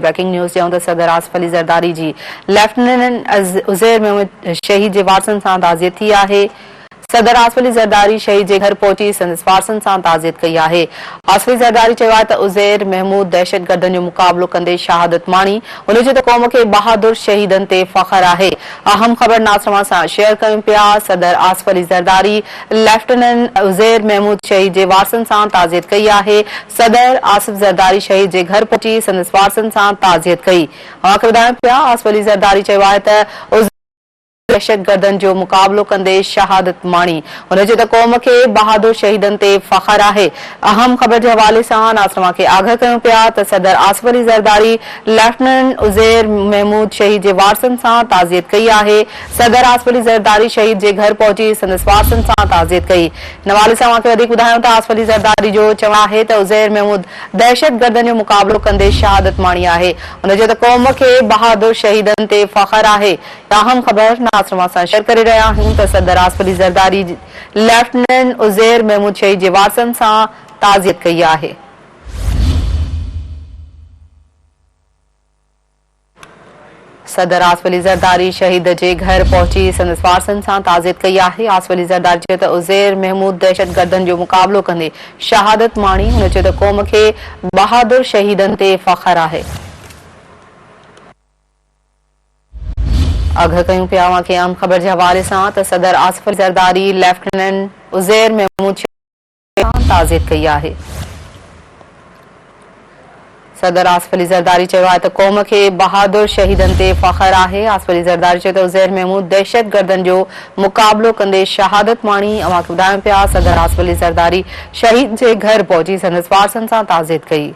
Breaking news ॾियूं त सदर आसिफ अली ज़रदारी जी लेफ्टिनेंट उज़ैर महमूद शहीद जे वारसनि सां ताज़ियत थी आहे। सदर आसिफ अली ज़रदारी शहीद जे घर पहुची संदसि वारसनि सां ताज़ियत कई आहे। आसिफ अली ज़रदारी चयो आहे त उज़ैर महमूद दहशतगर्दनि जो मुक़ाबिलो कंदे शहादत माणी। उन जो त क़ौम खे बहादुर शहीदनि ते फ़ख्र आहे। अहम ख़बर नासरमा सां शेयर कयूं पिया। सदर आसिफ अली ज़रदारी लेफ्टिनेंट उज़ैर महमूद शहीद जे वारसनि सां ताज़ियत कई आहे। सदर आसिफ ज़रदारी शहीद जे घर पहुची संदसि वारसनि सां ताज़ियत कई। अव्हांखे ॿुधायूं पिया आसिफ अली ज़रदारी चयो आहे त दहशतगर्दनि जो मुक़ाबिलो कंदे शहादत माणी। उन जो त क़ौम खे बहादुर शहीदनि ते फ़ख्र आहे। अहम ख़बर जे हवाले सां नासरमा खे आगाह कयूं पिया त सदर आसिफ अली ज़रदारी लेफ्टिनेंट उज़ैर महमूद शहीद जे वारसनि सां ताज़ियत कई आहे। सदर आसिफ अली ज़रदारी शहीद जे घर पहुची संदसि वारसनि सां ताज़ियत कई। इन हवाले सां अव्हांखे वधीक ॿुधायूं त आसिफ अली ज़रदारी जो चवणु आहे त उज़ैर महमूद दहशतगर्दनि जो मुक़ाबिलो कंदे शहादत माणी आहे। उन जो त क़ौम खे बहादुर शहीदनि ते फ़ख्र आहे। अहम ख़बर नासरमा सां शेयर करे रहिया आहियूं त सदर आसिफ अली ज़रदारी लेफ्टिनेंट उज़ैर महमूद शहीद जे वारसनि सां ताज़ियत कई आहे। सदर आसिफ अली ज़रदारी शहीद जे घर पहुची संदसि वारसनि सां ताज़ियत कई आहे। आसिफ अली ज़रदारी चयो त उज़ैर महमूद दहशतगर्दनि जो मुक़ाबिलो कंदे शहादत माणी। हुन चयो त क़ौम खे बहादुर शहीदनि ते फ़ख्र आहे। आगाह कयूं पिया अव्हांखे अहम ख़बर जे हवाले सां त सदर आसिफ अली ज़रदारी लेफ्टिनेंट उज़ैर महमूद सां ताज़ियत कई आहे। सदर आसिफ अली ज़रदारी चयो आहे त क़ौम खे बहादुर शहीदनि ते फ़ख्र आहे। आसिफ अली ज़रदारी चयो त उज़ैर महमूद दहशतगर्दनि जो मुक़ाबिलो कंदे शहादत माणी। अव्हांखे ॿुधायूं पिया सदर आसिफ अली ज़रदारी शहीद जे घर पहुची संदसि वारसनि सां ताज़ियत कई।